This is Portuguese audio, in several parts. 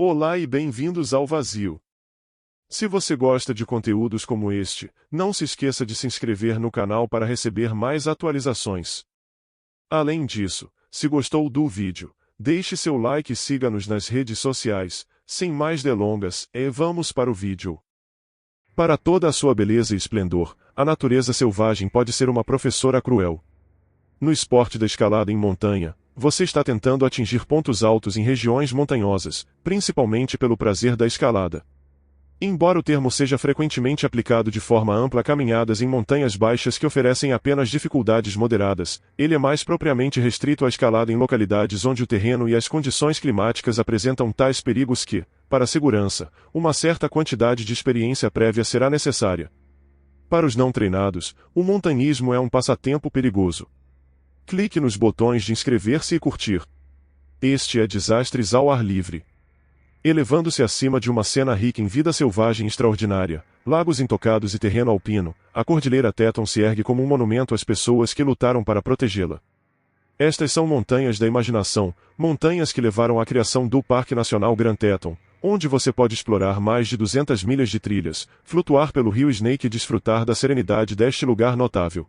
Olá e bem-vindos ao Vazio. Se você gosta de conteúdos como este, não se esqueça de se inscrever no canal para receber mais atualizações. Além disso, se gostou do vídeo, deixe seu like e siga-nos nas redes sociais. Sem mais delongas, vamos para o vídeo. Para toda a sua beleza e esplendor, a natureza selvagem pode ser uma professora cruel. No esporte da escalada em montanha, você está tentando atingir pontos altos em regiões montanhosas, principalmente pelo prazer da escalada. Embora o termo seja frequentemente aplicado de forma ampla a caminhadas em montanhas baixas que oferecem apenas dificuldades moderadas, ele é mais propriamente restrito à escalada em localidades onde o terreno e as condições climáticas apresentam tais perigos que, para a segurança, uma certa quantidade de experiência prévia será necessária. Para os não treinados, o montanhismo é um passatempo perigoso. Clique nos botões de inscrever-se e curtir. Este é Desastres ao Ar Livre. Elevando-se acima de uma cena rica em vida selvagem extraordinária, lagos intocados e terreno alpino, a Cordilheira Teton se ergue como um monumento às pessoas que lutaram para protegê-la. Estas são montanhas da imaginação, montanhas que levaram à criação do Parque Nacional Grand Teton, onde você pode explorar mais de 200 milhas de trilhas, flutuar pelo rio Snake e desfrutar da serenidade deste lugar notável.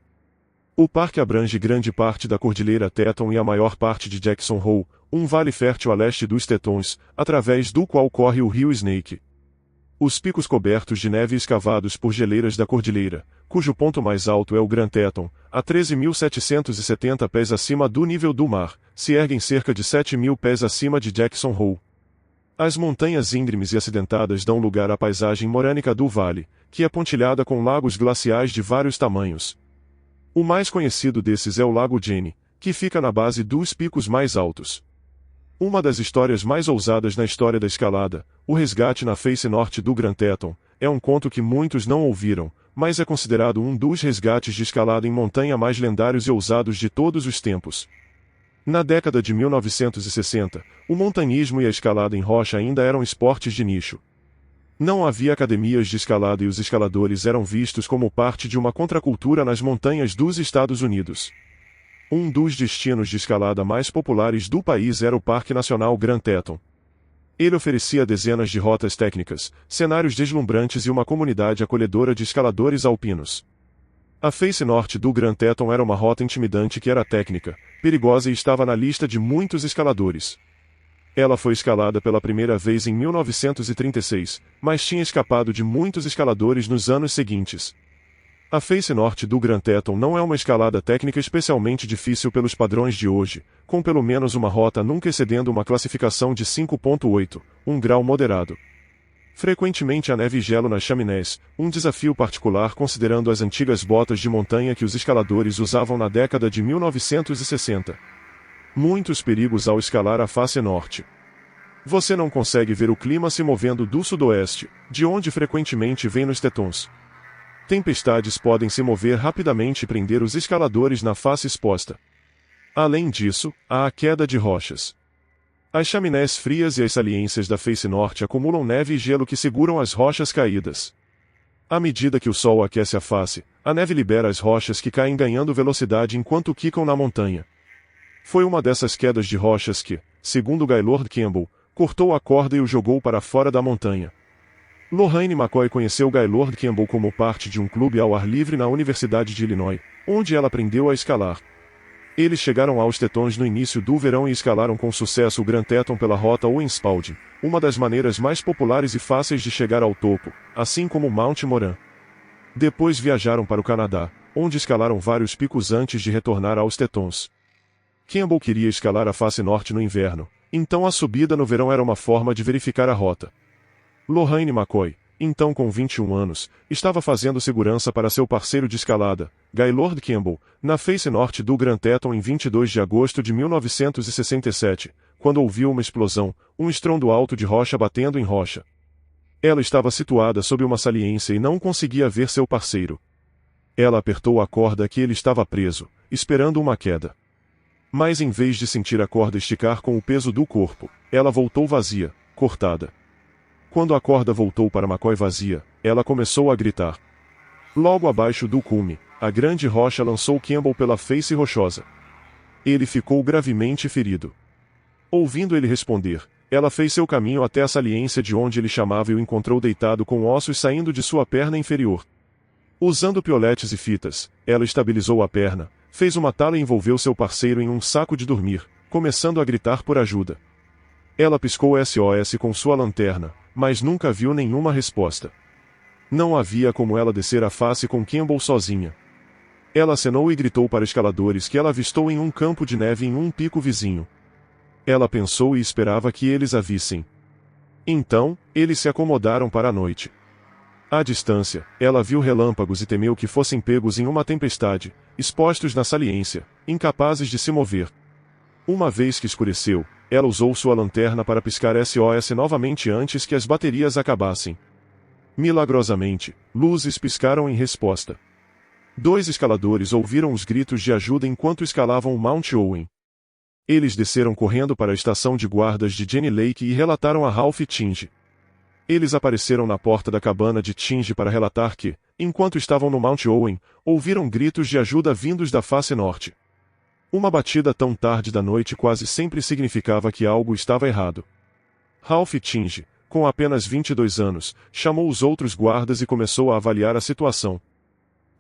O parque abrange grande parte da Cordilheira Teton e a maior parte de Jackson Hole, um vale fértil a leste dos Tetons, através do qual corre o rio Snake. Os picos cobertos de neve escavados por geleiras da cordilheira, cujo ponto mais alto é o Grand Teton, a 13.770 pés acima do nível do mar, se erguem cerca de 7.000 pés acima de Jackson Hole. As montanhas íngremes e acidentadas dão lugar à paisagem morânica do vale, que é pontilhada com lagos glaciais de vários tamanhos. O mais conhecido desses é o Lago Jenny, que fica na base dos picos mais altos. Uma das histórias mais ousadas na história da escalada, o resgate na face norte do Grand Teton, é um conto que muitos não ouviram, mas é considerado um dos resgates de escalada em montanha mais lendários e ousados de todos os tempos. Na década de 1960, o montanhismo e a escalada em rocha ainda eram esportes de nicho. Não havia academias de escalada e os escaladores eram vistos como parte de uma contracultura nas montanhas dos Estados Unidos. Um dos destinos de escalada mais populares do país era o Parque Nacional Grand Teton. Ele oferecia dezenas de rotas técnicas, cenários deslumbrantes e uma comunidade acolhedora de escaladores alpinos. A face norte do Grand Teton era uma rota intimidante que era técnica, perigosa e estava na lista de muitos escaladores. Ela foi escalada pela primeira vez em 1936, mas tinha escapado de muitos escaladores nos anos seguintes. A face norte do Grand Teton não é uma escalada técnica especialmente difícil pelos padrões de hoje, com pelo menos uma rota nunca excedendo uma classificação de 5.8, um grau moderado. Frequentemente há neve e gelo nas chaminés, um desafio particular considerando as antigas botas de montanha que os escaladores usavam na década de 1960. Muitos perigos ao escalar a face norte. Você não consegue ver o clima se movendo do sudoeste, de onde frequentemente vem nos Tetons. Tempestades podem se mover rapidamente e prender os escaladores na face exposta. Além disso, há a queda de rochas. As chaminés frias e as saliências da face norte acumulam neve e gelo que seguram as rochas caídas. À medida que o sol aquece a face, a neve libera as rochas que caem ganhando velocidade enquanto quicam na montanha. Foi uma dessas quedas de rochas que, segundo Gaylord Campbell, cortou a corda e o jogou para fora da montanha. Lorraine McCoy conheceu Gaylord Campbell como parte de um clube ao ar livre na Universidade de Illinois, onde ela aprendeu a escalar. Eles chegaram aos Tetons no início do verão e escalaram com sucesso o Grand Teton pela rota Owen Spalding, uma das maneiras mais populares e fáceis de chegar ao topo, assim como Mount Moran. Depois viajaram para o Canadá, onde escalaram vários picos antes de retornar aos Tetons. Campbell queria escalar a face norte no inverno, então a subida no verão era uma forma de verificar a rota. Lorraine McCoy, então com 21 anos, estava fazendo segurança para seu parceiro de escalada, Gaylord Campbell, na face norte do Grand Teton em 22 de agosto de 1967, quando ouviu uma explosão, um estrondo alto de rocha batendo em rocha. Ela estava situada sob uma saliência e não conseguia ver seu parceiro. Ela apertou a corda que ele estava preso, esperando uma queda. Mas em vez de sentir a corda esticar com o peso do corpo, ela voltou vazia, cortada. Quando a corda voltou para McCoy vazia, ela começou a gritar. Logo abaixo do cume, a grande rocha lançou Campbell pela face rochosa. Ele ficou gravemente ferido. Ouvindo ele responder, ela fez seu caminho até a saliência de onde ele chamava e o encontrou deitado com ossos saindo de sua perna inferior. Usando pioletes e fitas, ela estabilizou a perna, fez uma tala e envolveu seu parceiro em um saco de dormir, começando a gritar por ajuda. Ela piscou SOS com sua lanterna, mas nunca viu nenhuma resposta. Não havia como ela descer a face com Campbell sozinha. Ela acenou e gritou para escaladores que ela avistou em um campo de neve em um pico vizinho. Ela pensou e esperava que eles a vissem. Então, eles se acomodaram para a noite. À distância, ela viu relâmpagos e temeu que fossem pegos em uma tempestade, expostos na saliência, incapazes de se mover. Uma vez que escureceu, ela usou sua lanterna para piscar SOS novamente antes que as baterias acabassem. Milagrosamente, luzes piscaram em resposta. 2 escaladores ouviram os gritos de ajuda enquanto escalavam o Mount Owen. Eles desceram correndo para a estação de guardas de Jenny Lake e relataram a Ralph Tinge. Eles apareceram na porta da cabana de Tinge para relatar que, enquanto estavam no Mount Owen, ouviram gritos de ajuda vindos da face norte. Uma batida tão tarde da noite quase sempre significava que algo estava errado. Ralph Tinge, com apenas 22 anos, chamou os outros guardas e começou a avaliar a situação.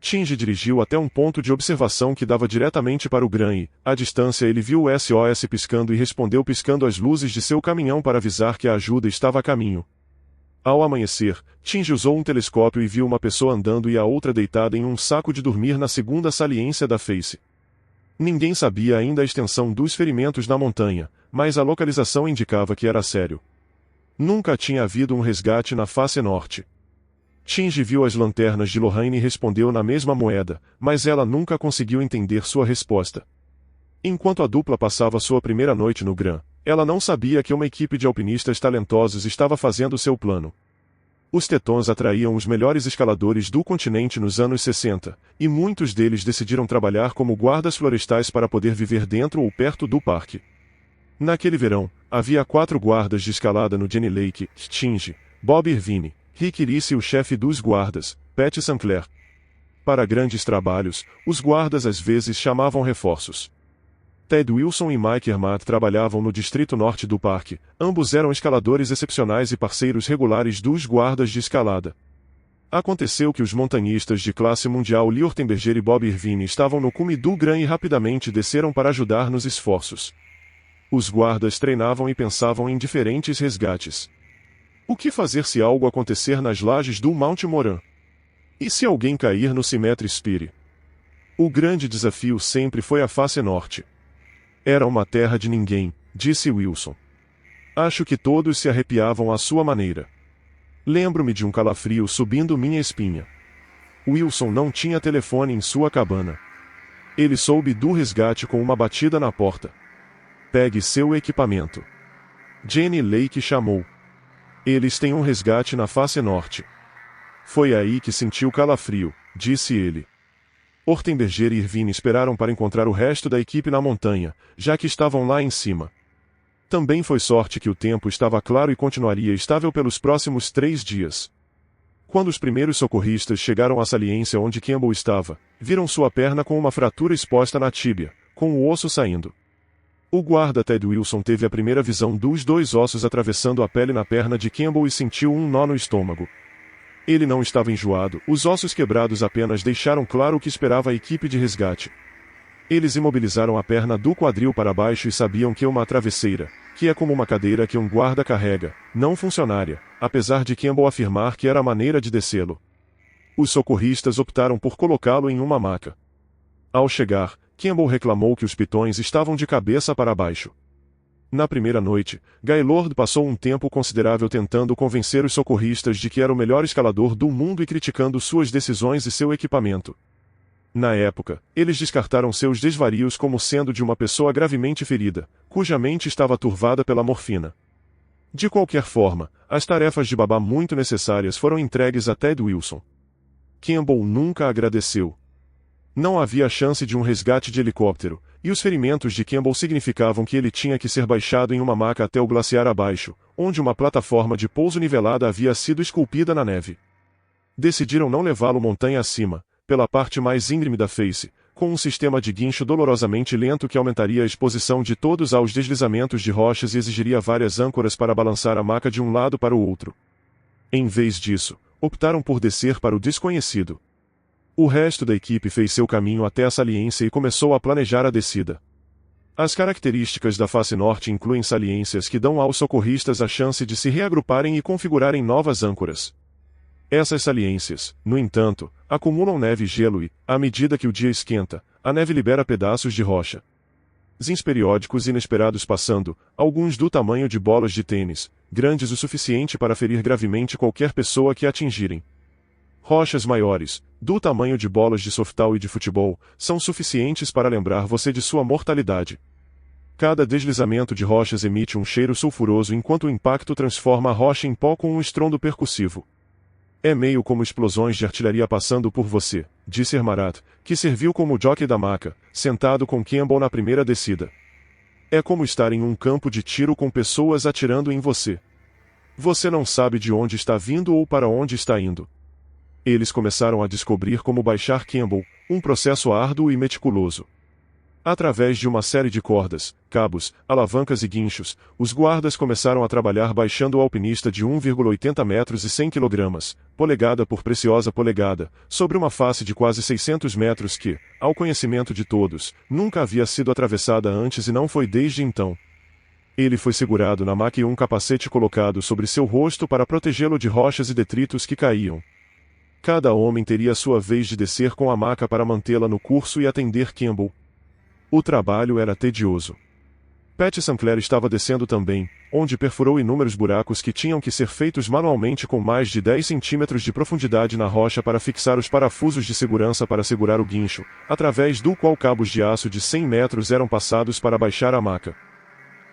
Tinge dirigiu até um ponto de observação que dava diretamente para o Gran e, à distância ele viu o SOS piscando e respondeu piscando as luzes de seu caminhão para avisar que a ajuda estava a caminho. Ao amanhecer, Tinge usou um telescópio e viu uma pessoa andando e a outra deitada em um saco de dormir na segunda saliência da face. Ninguém sabia ainda a extensão dos ferimentos na montanha, mas a localização indicava que era sério. Nunca tinha havido um resgate na face norte. Tinge viu as lanternas de Lorraine e respondeu na mesma moeda, mas ela nunca conseguiu entender sua resposta. Enquanto a dupla passava sua primeira noite no Gran, ela não sabia que uma equipe de alpinistas talentosos estava fazendo seu plano. Os Tetons atraíam os melhores escaladores do continente nos anos 60, e muitos deles decidiram trabalhar como guardas florestais para poder viver dentro ou perto do parque. Naquele verão, havia 4 guardas de escalada no Jenny Lake: Tinge, Bob Irvine, Rick Risse e o chefe dos guardas, Pat Sinclair. Para grandes trabalhos, os guardas às vezes chamavam reforços. Ted Wilson e Mike Hermat trabalhavam no distrito norte do parque, ambos eram escaladores excepcionais e parceiros regulares dos guardas de escalada. Aconteceu que os montanhistas de classe mundial Lee Ortenberger e Bob Irvine estavam no cume do Gran e rapidamente desceram para ajudar nos esforços. Os guardas treinavam e pensavam em diferentes resgates. O que fazer se algo acontecer nas lajes do Mount Moran? E se alguém cair no Symmetry Spire? O grande desafio sempre foi a face norte. Era uma terra de ninguém, disse Wilson. Acho que todos se arrepiavam à sua maneira. Lembro-me de um calafrio subindo minha espinha. Wilson não tinha telefone em sua cabana. Ele soube do resgate com uma batida na porta. Pegue seu equipamento. Jenny Lake chamou. Eles têm um resgate na face norte. Foi aí que sentiu calafrio, disse ele. Ortenberger e Irvine esperaram para encontrar o resto da equipe na montanha, já que estavam lá em cima. Também foi sorte que o tempo estava claro e continuaria estável pelos próximos 3 dias. Quando os primeiros socorristas chegaram à saliência onde Campbell estava, viram sua perna com uma fratura exposta na tíbia, com o osso saindo. O guarda Ted Wilson teve a primeira visão dos 2 ossos atravessando a pele na perna de Campbell e sentiu um nó no estômago. Ele não estava enjoado, os ossos quebrados apenas deixaram claro o que esperava a equipe de resgate. Eles imobilizaram a perna do quadril para baixo e sabiam que uma travesseira, que é como uma cadeira que um guarda carrega, não funcionaria, apesar de Campbell afirmar que era a maneira de descê-lo. Os socorristas optaram por colocá-lo em uma maca. Ao chegar, Campbell reclamou que os pitões estavam de cabeça para baixo. Na primeira noite, Gaylord passou um tempo considerável tentando convencer os socorristas de que era o melhor escalador do mundo e criticando suas decisões e seu equipamento. Na época, eles descartaram seus desvarios como sendo de uma pessoa gravemente ferida, cuja mente estava turvada pela morfina. De qualquer forma, as tarefas de babá muito necessárias foram entregues a Ted Wilson. Campbell nunca agradeceu. Não havia chance de um resgate de helicóptero, e os ferimentos de Campbell significavam que ele tinha que ser baixado em uma maca até o glaciar abaixo, onde uma plataforma de pouso nivelada havia sido esculpida na neve. Decidiram não levá-lo montanha acima, pela parte mais íngreme da face, com um sistema de guincho dolorosamente lento que aumentaria a exposição de todos aos deslizamentos de rochas e exigiria várias âncoras para balançar a maca de um lado para o outro. Em vez disso, optaram por descer para o desconhecido. O resto da equipe fez seu caminho até a saliência e começou a planejar a descida. As características da face norte incluem saliências que dão aos socorristas a chance de se reagruparem e configurarem novas âncoras. Essas saliências, no entanto, acumulam neve e gelo e, à medida que o dia esquenta, a neve libera pedaços de rocha. Zins periódicos inesperados passando, alguns do tamanho de bolas de tênis, grandes o suficiente para ferir gravemente qualquer pessoa que atingirem. Rochas maiores, do tamanho de bolas de softball e de futebol, são suficientes para lembrar você de sua mortalidade. Cada deslizamento de rochas emite um cheiro sulfuroso enquanto o impacto transforma a rocha em pó com um estrondo percussivo. É meio como explosões de artilharia passando por você, disse Hermarat, que serviu como jockey da maca, sentado com Campbell na primeira descida. É como estar em um campo de tiro com pessoas atirando em você. Você não sabe de onde está vindo ou para onde está indo. Eles começaram a descobrir como baixar Campbell, um processo árduo e meticuloso. Através de uma série de cordas, cabos, alavancas e guinchos, os guardas começaram a trabalhar baixando o alpinista de 1,80 metros e 100 kg, polegada por preciosa polegada, sobre uma face de quase 600 metros que, ao conhecimento de todos, nunca havia sido atravessada antes e não foi desde então. Ele foi segurado na maca e um capacete colocado sobre seu rosto para protegê-lo de rochas e detritos que caíam. Cada homem teria sua vez de descer com a maca para mantê-la no curso e atender Campbell. O trabalho era tedioso. Pat Sinclair estava descendo também, onde perfurou inúmeros buracos que tinham que ser feitos manualmente com mais de 10 centímetros de profundidade na rocha para fixar os parafusos de segurança para segurar o guincho, através do qual cabos de aço de 100 metros eram passados para baixar a maca.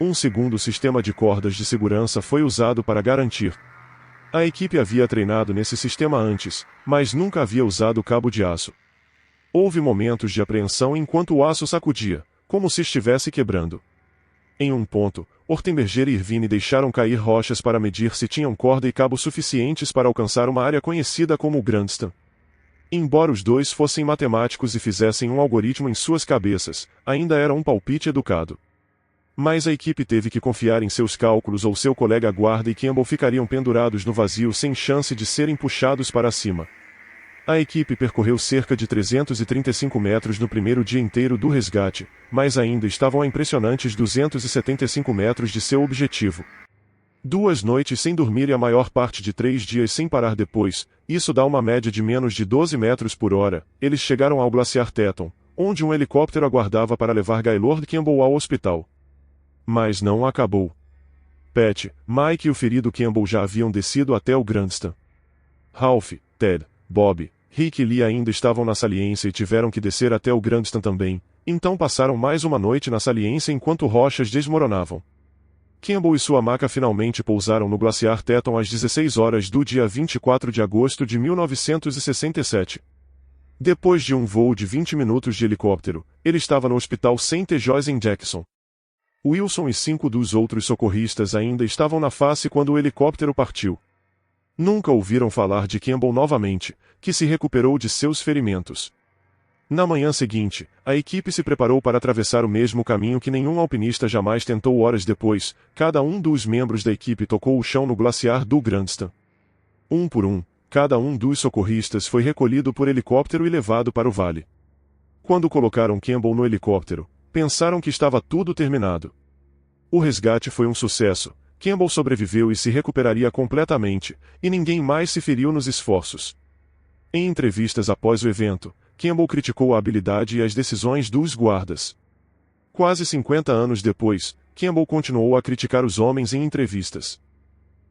Um segundo sistema de cordas de segurança foi usado para garantir. A equipe havia treinado nesse sistema antes, mas nunca havia usado cabo de aço. Houve momentos de apreensão enquanto o aço sacudia, como se estivesse quebrando. Em um ponto, Ortenberger e Irvine deixaram cair rochas para medir se tinham corda e cabo suficientes para alcançar uma área conhecida como Grandstand. Embora os dois fossem matemáticos e fizessem um algoritmo em suas cabeças, ainda era um palpite educado. Mas a equipe teve que confiar em seus cálculos ou seu colega guarda e Campbell ficariam pendurados no vazio sem chance de serem puxados para cima. A equipe percorreu cerca de 335 metros no primeiro dia inteiro do resgate, mas ainda estavam a impressionantes 275 metros de seu objetivo. 2 noites sem dormir e a maior parte de 3 dias sem parar depois, isso dá uma média de menos de 12 metros por hora, eles chegaram ao glaciar Teton, onde um helicóptero aguardava para levar Gaylord Campbell ao hospital. Mas não acabou. Pat, Mike e o ferido Campbell já haviam descido até o Grandstand. Ralph, Ted, Bob, Rick e Lee ainda estavam na saliência e tiveram que descer até o Grandstand também, então passaram mais uma noite na saliência enquanto rochas desmoronavam. Campbell e sua maca finalmente pousaram no glaciar Teton às 16 horas do dia 24 de agosto de 1967. Depois de um voo de 20 minutos de helicóptero, ele estava no hospital St. Joyce em Jackson. Wilson e 5 dos outros socorristas ainda estavam na face quando o helicóptero partiu. Nunca ouviram falar de Campbell novamente, que se recuperou de seus ferimentos. Na manhã seguinte, a equipe se preparou para atravessar o mesmo caminho que nenhum alpinista jamais tentou horas depois, cada um dos membros da equipe tocou o chão no glaciar do Grandstand. Um por um, cada um dos socorristas foi recolhido por helicóptero e levado para o vale. Quando colocaram Campbell no helicóptero, pensaram que estava tudo terminado. O resgate foi um sucesso, Campbell sobreviveu e se recuperaria completamente, e ninguém mais se feriu nos esforços. Em entrevistas após o evento, Campbell criticou a habilidade e as decisões dos guardas. Quase 50 anos depois, Campbell continuou a criticar os homens em entrevistas.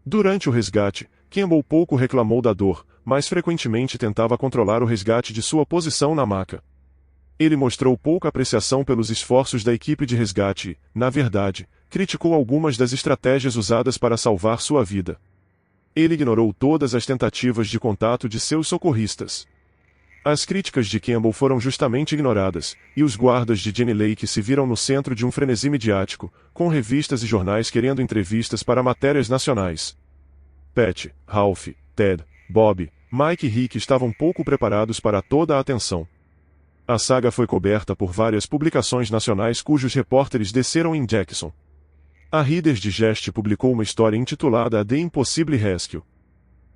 Durante o resgate, Campbell pouco reclamou da dor, mas frequentemente tentava controlar o resgate de sua posição na maca. Ele mostrou pouca apreciação pelos esforços da equipe de resgate e, na verdade, criticou algumas das estratégias usadas para salvar sua vida. Ele ignorou todas as tentativas de contato de seus socorristas. As críticas de Campbell foram justamente ignoradas, e os guardas de Jenny Lake se viram no centro de um frenesi midiático, com revistas e jornais querendo entrevistas para matérias nacionais. Pat, Ralph, Ted, Bob, Mike e Rick estavam pouco preparados para toda a atenção. A saga foi coberta por várias publicações nacionais cujos repórteres desceram em Jackson. A Reader's Digest publicou uma história intitulada The Impossible Rescue.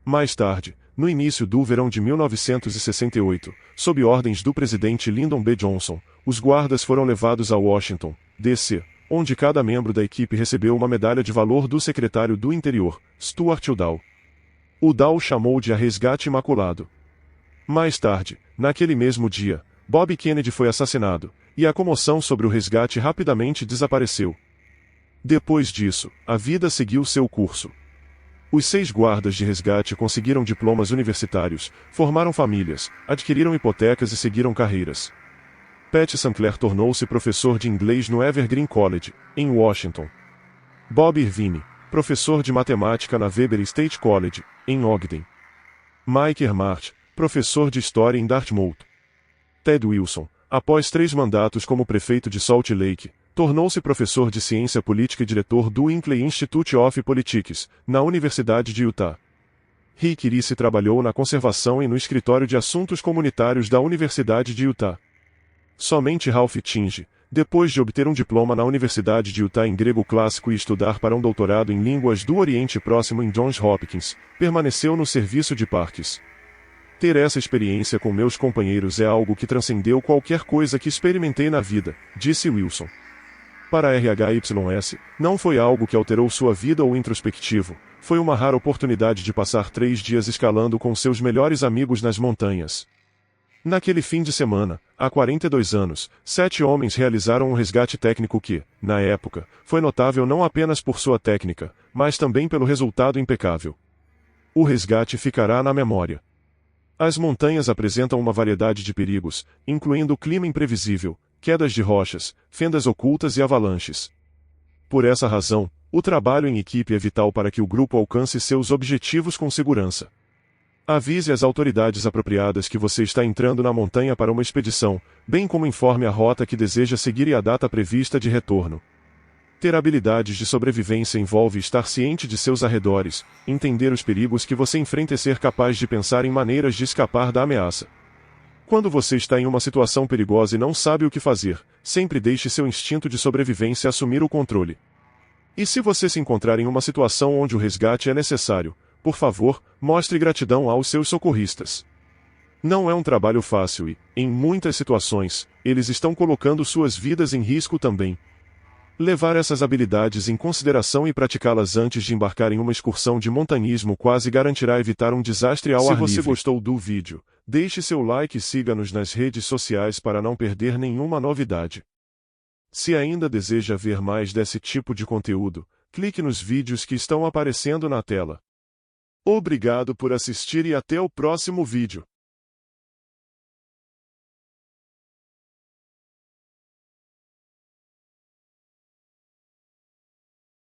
Mais tarde, no início do verão de 1968, sob ordens do presidente Lyndon B. Johnson, os guardas foram levados a Washington, D.C., onde cada membro da equipe recebeu uma medalha de valor do secretário do Interior, Stuart Udall. Udall chamou de a Resgate Imaculado. Mais tarde, naquele mesmo dia, Bob Kennedy foi assassinado, e a comoção sobre o resgate rapidamente desapareceu. Depois disso, a vida seguiu seu curso. Os 6 guardas de resgate conseguiram diplomas universitários, formaram famílias, adquiriram hipotecas e seguiram carreiras. Pat Sinclair tornou-se professor de inglês no Evergreen College, em Washington. Bob Irvine, professor de matemática na Weber State College, em Ogden. Mike Ermart, professor de história em Dartmouth. Ted Wilson, após 3 mandatos como prefeito de Salt Lake, tornou-se professor de ciência política e diretor do Hinckley Institute of Politics, na Universidade de Utah. Rick Reese trabalhou na conservação e no escritório de assuntos comunitários da Universidade de Utah. Somente Ralph Tinge, depois de obter um diploma na Universidade de Utah em grego clássico e estudar para um doutorado em línguas do Oriente Próximo em Johns Hopkins, permaneceu no serviço de parques. Ter essa experiência com meus companheiros é algo que transcendeu qualquer coisa que experimentei na vida, disse Wilson. Para a RHYS, não foi algo que alterou sua vida ou introspectivo, foi uma rara oportunidade de passar 3 dias escalando com seus melhores amigos nas montanhas. Naquele fim de semana, há 42 anos, 7 homens realizaram um resgate técnico que, na época, foi notável não apenas por sua técnica, mas também pelo resultado impecável. O resgate ficará na memória. As montanhas apresentam uma variedade de perigos, incluindo clima imprevisível, quedas de rochas, fendas ocultas e avalanches. Por essa razão, o trabalho em equipe é vital para que o grupo alcance seus objetivos com segurança. Avise as autoridades apropriadas que você está entrando na montanha para uma expedição, bem como informe a rota que deseja seguir e a data prevista de retorno. Ter habilidades de sobrevivência envolve estar ciente de seus arredores, entender os perigos que você enfrenta e ser capaz de pensar em maneiras de escapar da ameaça. Quando você está em uma situação perigosa e não sabe o que fazer, sempre deixe seu instinto de sobrevivência assumir o controle. E se você se encontrar em uma situação onde o resgate é necessário, por favor, mostre gratidão aos seus socorristas. Não é um trabalho fácil e, em muitas situações, eles estão colocando suas vidas em risco também. Levar essas habilidades em consideração e praticá-las antes de embarcar em uma excursão de montanhismo quase garantirá evitar um desastre ao ar livre. Se você gostou do vídeo, deixe seu like e siga-nos nas redes sociais para não perder nenhuma novidade. Se ainda deseja ver mais desse tipo de conteúdo, clique nos vídeos que estão aparecendo na tela. Obrigado por assistir e até o próximo vídeo.